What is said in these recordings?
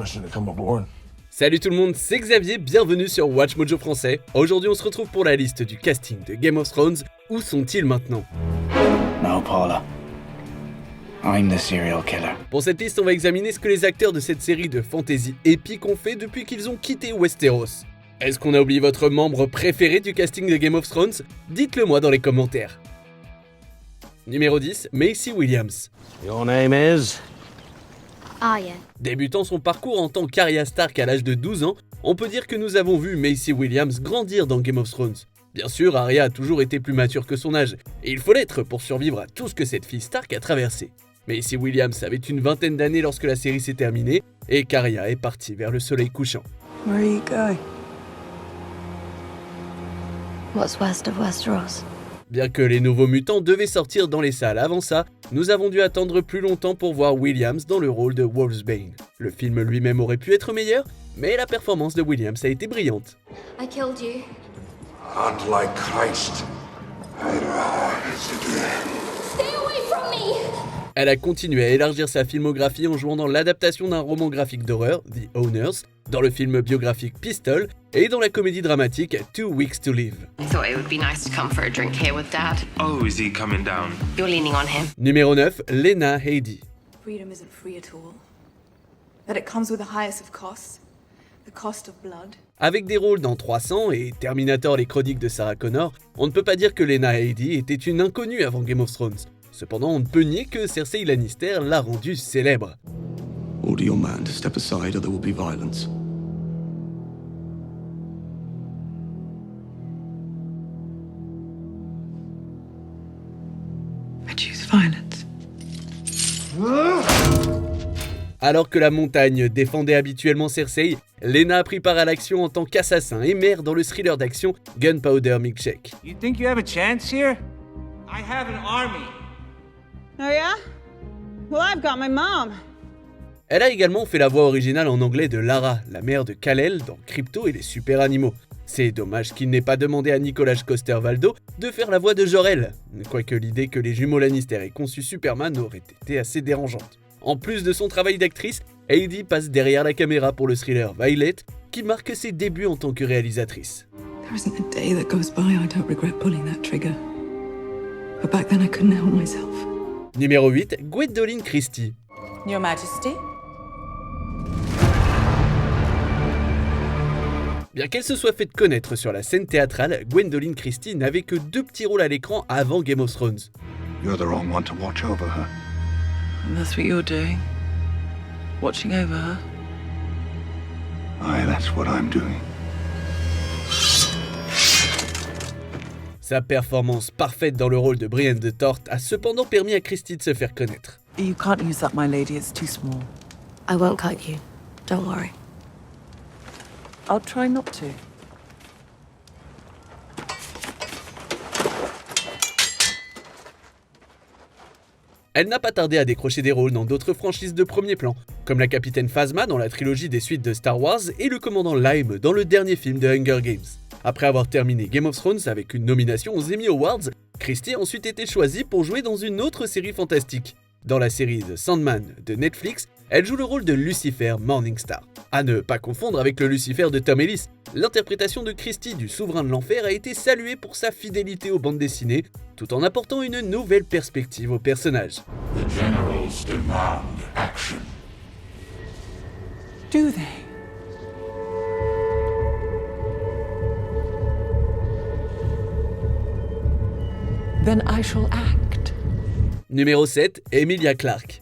permission to come aboard. Salut tout le monde, c'est Xavier, bienvenue sur Watch Mojo Français. Aujourd'hui on se retrouve pour la liste du casting de Game of Thrones. Où sont-ils maintenant? No, Paula. I'm the serial killer. Pour cette liste, on va examiner ce que les acteurs de cette série de fantasy épique ont fait depuis qu'ils ont quitté Westeros. Est-ce qu'on a oublié votre membre préféré du casting de Game of Thrones? Dites-le moi dans les commentaires. Numéro 10, Maisie Williams. Your name is? Arya. Débutant son parcours en tant qu'Arya Stark à l'âge de 12 ans, on peut dire que nous avons vu Maisie Williams grandir dans Game of Thrones. Bien sûr, Arya a toujours été plus mature que son âge, et il faut l'être pour survivre à tout ce que cette fille Stark a traversé. Maisie Williams avait une vingtaine d'années lorsque la série s'est terminée, et qu'Arya est partie vers le soleil couchant. Where are you going? What's west of Westeros? Bien que les nouveaux mutants devaient sortir dans les salles avant ça, nous avons dû attendre plus longtemps pour voir Williams dans le rôle de Wolfsbane. Le film lui-même aurait pu être meilleur, mais la performance de Williams a été brillante. I killed you. Not like Christ. I rise again. Stay away from me! Elle a continué à élargir sa filmographie en jouant dans l'adaptation d'un roman graphique d'horreur, The Owners, dans le film biographique Pistol et dans la comédie dramatique 2 Weeks to Live. I thought it would be nice to come for a drink here with Dad. Oh, is he coming down? You're leaning on him. Numéro 9, Lena Headey. Freedom isn't free at all. That it comes with the highest of costs. The cost of blood. Avec des rôles dans 300 et Terminator les chroniques de Sarah Connor, on ne peut pas dire que Lena Headey était une inconnue avant Game of Thrones. Cependant, on ne peut nier que Cersei Lannister l'a rendue célèbre. Order your man to step aside or there will be violence. I choose violence. Alors que la montagne défendait habituellement Cersei, Lena a pris part à l'action en tant qu'assassin et maire dans le thriller d'action Gunpowder Milkshake. You think you have a chance here? I have an army. Oh yeah? Well, I've got my mom. Elle a également fait la voix originale en anglais de Lara, la mère de Kal-El dans Crypto et les super animaux. C'est dommage qu'il n'ait pas demandé à Nicolas Coster-Waldau de faire la voix de Jor-El, quoique l'idée que les jumeaux Lannister aient conçu Superman aurait été assez dérangeante. En plus de son travail d'actrice, Headey passe derrière la caméra pour le thriller Violet, qui marque ses débuts en tant que réalisatrice. There isn't a day that goes by I don't regret pulling that trigger. But back then I couldn't help myself. Numéro 8, Gwendoline Christie. Your Majesty? Bien qu'elle se soit faite connaître sur la scène théâtrale, Gwendoline Christie n'avait que 2 petits rôles à l'écran avant Game of Thrones. You're the wrong one to watch over her. And that's what you're doing? Watching over her? Aye, that's what I'm doing. Sa performance parfaite dans le rôle de Brienne de Tarth a cependant permis à Christie de se faire connaître. You can't use that, my lady. It's too small. I won't cut you. Don't worry. I'll try not to. Elle n'a pas tardé à décrocher des rôles dans d'autres franchises de premier plan, comme la capitaine Phasma dans la trilogie des suites de Star Wars et le commandant Lime dans le dernier film de Hunger Games. Après avoir terminé Game of Thrones avec une nomination aux Emmy Awards, Christie a ensuite été choisie pour jouer dans une autre série fantastique. Dans la série The Sandman de Netflix, elle joue le rôle de Lucifer Morningstar. À ne pas confondre avec le Lucifer de Tom Ellis, l'interprétation de Christie du Souverain de l'Enfer a été saluée pour sa fidélité aux bandes dessinées, tout en apportant une nouvelle perspective au personnage. The generals demand action. Do they? Then I shall act. Numéro 7, Emilia Clarke.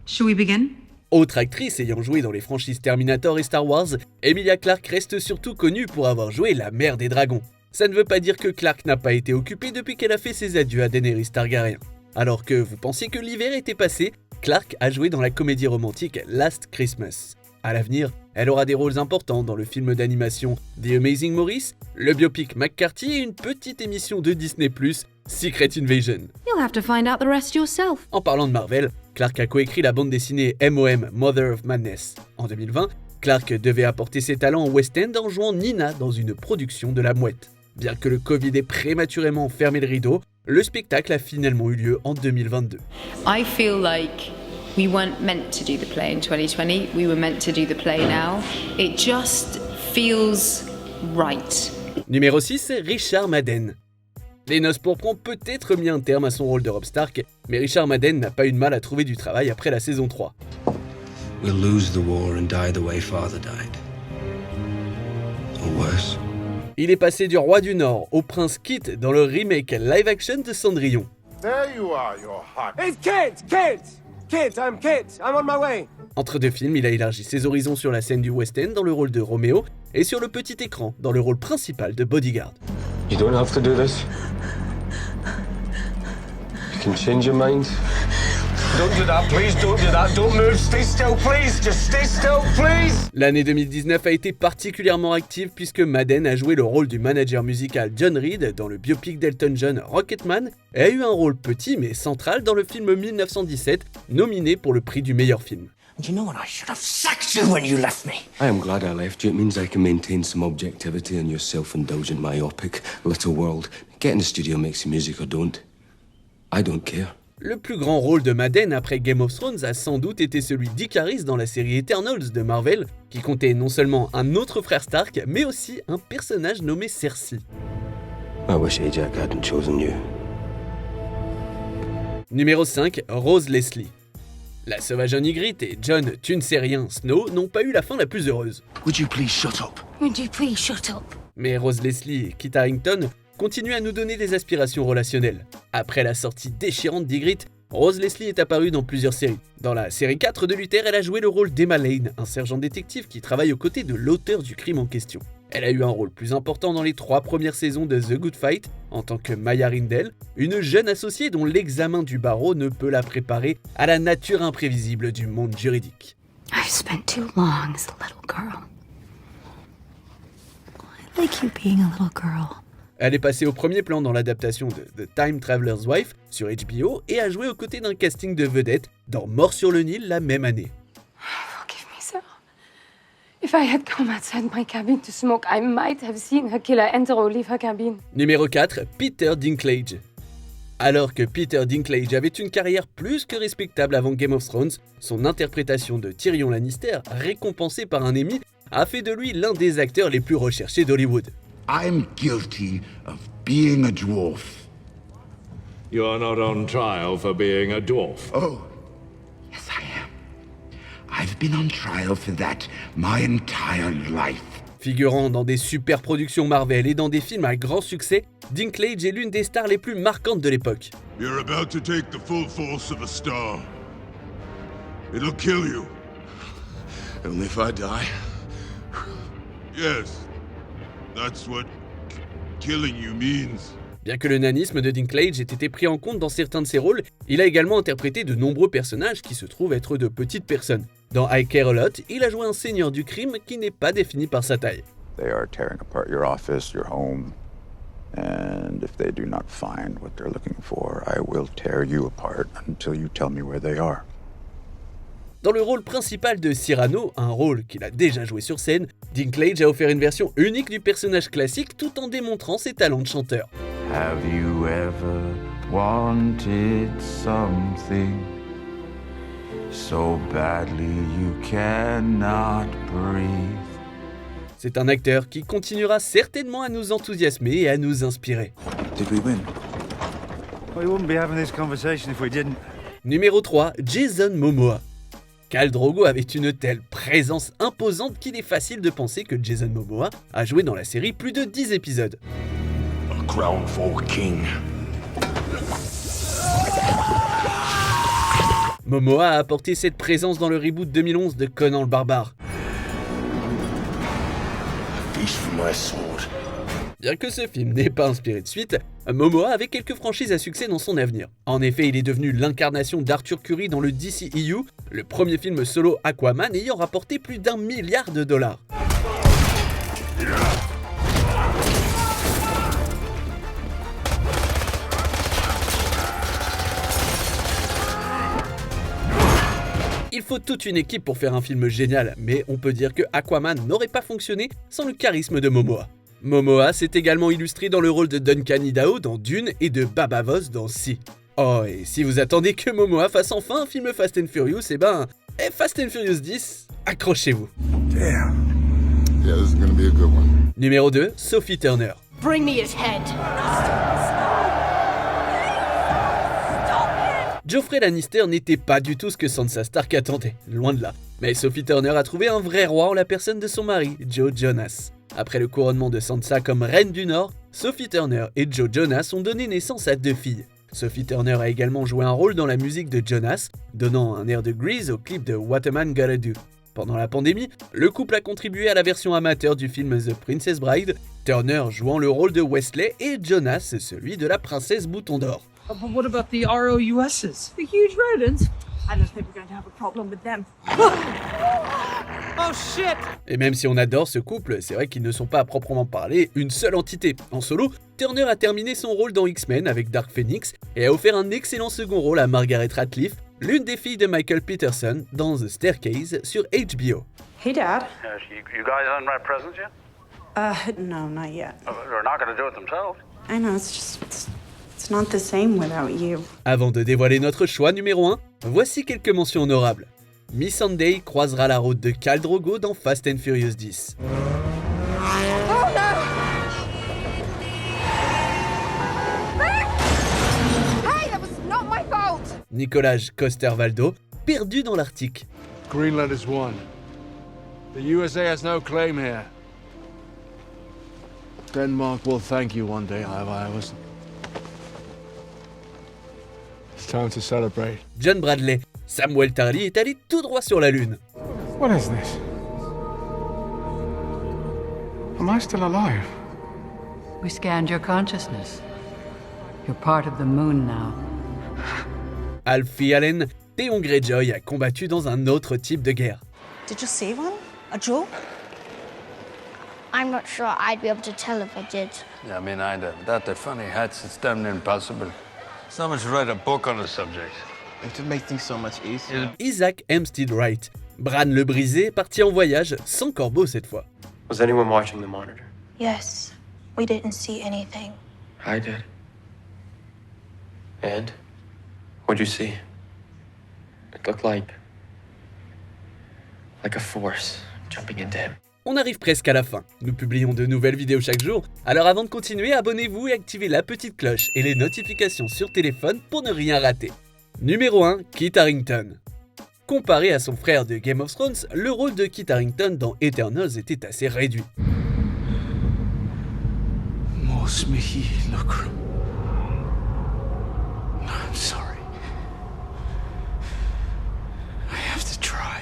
Shall we begin? Autre actrice ayant joué dans les franchises Terminator et Star Wars, Emilia Clarke reste surtout connue pour avoir joué la mère des dragons. Ça ne veut pas dire que Clarke n'a pas été occupée depuis qu'elle a fait ses adieux à Daenerys Targaryen. Alors que vous pensiez que l'hiver était passé, Clarke a joué dans la comédie romantique Last Christmas. À l'avenir, elle aura des rôles importants dans le film d'animation The Amazing Maurice, le biopic McCarthy et une petite émission de Disney+, Secret Invasion. You'll have to find out the rest yourself. En parlant de Marvel, Clarke a coécrit la bande dessinée MOM Mother of Madness. En 2020, Clarke devait apporter ses talents au West End en jouant Nina dans une production de La Mouette. Bien que le Covid ait prématurément fermé le rideau, le spectacle a finalement eu lieu en 2022. I feel like We weren't meant to do the play in 2020. We were meant to do the play now. It just feels right. Numéro 6, Richard Madden. Les Noces pourpres ont peut-être mis un terme à son rôle de Robb Stark, mais Richard Madden n'a pas eu de mal à trouver du travail après la saison 3. We'll lose the war and die the way Father died. Or worse. Il est passé du Roi du Nord au Prince Kit dans le remake live-action de Cendrillon. There you are, your heart. It's Kit, I'm on my way. Entre deux films, il a élargi ses horizons sur la scène du West End dans le rôle de Roméo et sur le petit écran dans le rôle principal de Bodyguard. You don't have to do this. You can change your mind. Don't do that, please, don't do that. Don't move, stay still, please. Just stay still, please. L'année 2019 a été particulièrement active puisque Madden a joué le rôle du manager musical John Reed dans le biopic d'Elton John Rocketman et a eu un rôle petit mais central dans le film 1917, nominé pour le prix du meilleur film. You know what? I should have sacked you when you left me. I am glad I left you. It means I can maintain some objectivity in your self-indulgent myopic little world. Get in the studio, make some music or don't. I don't care. Le plus grand rôle de Madden après Game of Thrones a sans doute été celui d'Icaris dans la série Eternals de Marvel, qui comptait non seulement un autre frère Stark, mais aussi un personnage nommé Cersei. I wish Ajax hadn't chosen you. Numéro 5, Rose Leslie. La sauvage Ygritte et Jon Tu ne sais rien Snow n'ont pas eu la fin la plus heureuse. Would you please shut up? Would you please shut up? Mais Rose Leslie et Kit Harington continuent à nous donner des aspirations relationnelles. Après la sortie déchirante d'Ygritte, Rose Leslie est apparue dans plusieurs séries. Dans la série 4 de Luther, elle a joué le rôle d'Emma Lane, un sergent détective qui travaille aux côtés de l'auteur du crime en question. Elle a eu un rôle plus important dans les 3 premières saisons de The Good Fight, en tant que Maya Rindell, une jeune associée dont l'examen du barreau ne peut la préparer à la nature imprévisible du monde juridique. I've spent too long as a little girl. I like you being a little girl. Elle est passée au premier plan dans l'adaptation de The Time Traveler's Wife sur HBO et a joué aux côtés d'un casting de vedettes dans Mort sur le Nil la même année. Forgive me, sir. If I had come outside my cabin to smoke, I might have seen her killer enter or leave her cabin. Numéro 4, Peter Dinklage. Alors que Peter Dinklage avait une carrière plus que respectable avant Game of Thrones, son interprétation de Tyrion Lannister, récompensée par un Emmy, a fait de lui l'un des acteurs les plus recherchés d'Hollywood. I'm guilty of being a dwarf. You're not on trial for being a dwarf. Oh, yes I am. I've been on trial for that my entire life. Figurant dans des super productions Marvel et dans des films à grand succès, Dinklage est l'une des stars les plus marquantes de l'époque. You're about to take the full force of a star. It'll kill you. Only if I die. Yes. That's what killing you means. Bien que le nanisme de Dinklage ait été pris en compte dans certains de ses rôles, il a également interprété de nombreux personnages qui se trouvent être de petites personnes. Dans I Care a Lot, il a joué un seigneur du crime qui n'est pas défini par sa taille. They are tearing apart your office, your home, and if they do not find what they're looking for, I will tear you apart until you tell me where they are. Dans le rôle principal de Cyrano, un rôle qu'il a déjà joué sur scène, Dinklage a offert une version unique du personnage classique tout en démontrant ses talents de chanteur. Have you ever wanted something so badly you cannot breathe? C'est un acteur qui continuera certainement à nous enthousiasmer et à nous inspirer. Did we win? We wouldn't be having this conversation if we didn't. Numéro 3, Jason Momoa. Khal Drogo avait une telle présence imposante qu'il est facile de penser que Jason Momoa a joué dans la série plus de 10 épisodes. A crown for king. Momoa a apporté cette présence dans le reboot 2011 de Conan le Barbare. Bien que ce film n'ait pas inspiré de suite, Momoa avait quelques franchises à succès dans son avenir. En effet, il est devenu l'incarnation d'Arthur Curry dans le DCEU, le premier film solo Aquaman ayant rapporté plus d'1 milliard de dollars. Il faut toute une équipe pour faire un film génial, mais on peut dire que Aquaman n'aurait pas fonctionné sans le charisme de Momoa. Momoa s'est également illustré dans le rôle de Duncan Idaho dans Dune et de Baba Voss dans Sea. Oh, et si vous attendez que Momoa fasse enfin un film Fast and Furious, Fast and Furious 10, accrochez-vous. Damn. Yeah, this is gonna be a good one. Numéro 2, Sophie Turner. Bring me his head. Joffrey Lannister n'était pas du tout ce que Sansa Stark attendait, loin de là. Mais Sophie Turner a trouvé un vrai roi en la personne de son mari, Joe Jonas. Après le couronnement de Sansa comme reine du Nord, Sophie Turner et Joe Jonas ont donné naissance à 2 filles. Sophie Turner a également joué un rôle dans la musique de Jonas, donnant un air de Grease au clip de What a Man Gotta Do. Pendant la pandémie, le couple a contribué à la version amateur du film The Princess Bride, Turner jouant le rôle de Wesley et Jonas celui de la princesse Bouton d'Or. But what about the ROUSs? The huge rodents. I don't think we're going to have a problem with them. Oh shit! Et même si on adore ce couple, c'est vrai qu'ils ne sont pas à proprement parler une seule entité. En solo, Turner a terminé son rôle dans X-Men avec Dark Phoenix et a offert un excellent second rôle à Margaret Ratcliffe, l'une des filles de Michael Peterson, dans The Staircase sur HBO. Hey, Dad. You guys unwrap presents yet? No, not yet. They're not gonna do it themselves. I know, it's not the same without you. Avant de dévoiler notre choix numéro 1, voici quelques mentions honorables. Missandei croisera la route de Khal Drogo dans Fast and Furious 10. Nicolas Coster-Waldau, perdu dans l'Arctique. Greenland is one. The USA has no claim here. Denmark will thank you one day, Ivar. It's time to celebrate. John Bradley, Samuel Tarly est allé tout droit sur la Lune. What is this? Am I still alive? We scanned your consciousness. You're part of the moon now. Alfie Allen, Theon Greyjoy a combattu dans un autre type de guerre. Did you see one? A joke? I'm not sure I'd be able to tell if I did. Yeah, me neither. Without their funny hats, it's damn near impossible. Someone should write a book on the subject. It would make things so much easier. Isaac Hempstead Wright, Bran le Brisé, parti en voyage sans corbeau cette fois. Was anyone watching the monitor? Yes, we didn't see anything. I did. And? What'd you see? It looked like a force jumping into him. On arrive presque à la fin. Nous publions de nouvelles vidéos chaque jour, alors avant de continuer, abonnez-vous et activez la petite cloche et les notifications sur téléphone pour ne rien rater. Numéro 1, Kit Harington. Comparé à son frère de Game of Thrones, le rôle de Kit Harington dans Eternals était assez réduit. I'm sorry. I have to try.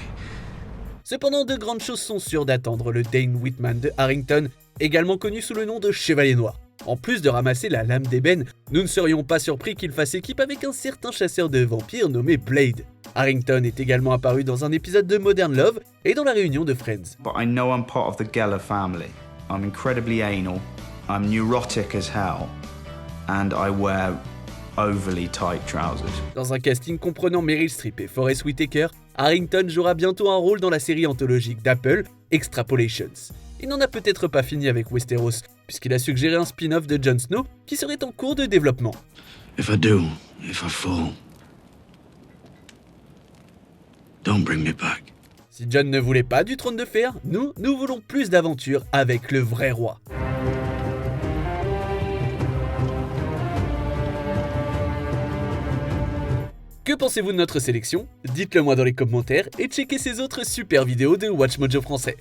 Cependant, de grandes choses sont sûres d'attendre le Dane Whitman de Harington, également connu sous le nom de Chevalier Noir. En plus de ramasser la lame d'ébène, nous ne serions pas surpris qu'il fasse équipe avec un certain chasseur de vampires nommé Blade. Harington est également apparu dans un épisode de Modern Love et dans la réunion de Friends. But I know I'm part of the Geller family. I'm incredibly anal, I'm neurotic as hell, and I wear overly tight trousers. Dans un casting comprenant Meryl Streep et Forest Whitaker, Harington jouera bientôt un rôle dans la série anthologique d'Apple, Extrapolations. Il n'en a peut-être pas fini avec Westeros, puisqu'il a suggéré un spin-off de Jon Snow qui serait en cours de développement. If I fall, don't bring me back. Si Jon ne voulait pas du trône de fer, nous voulons plus d'aventures avec le vrai roi. Que pensez-vous de notre sélection? Dites-le moi dans les commentaires et checkez ces autres super vidéos de WatchMojo français.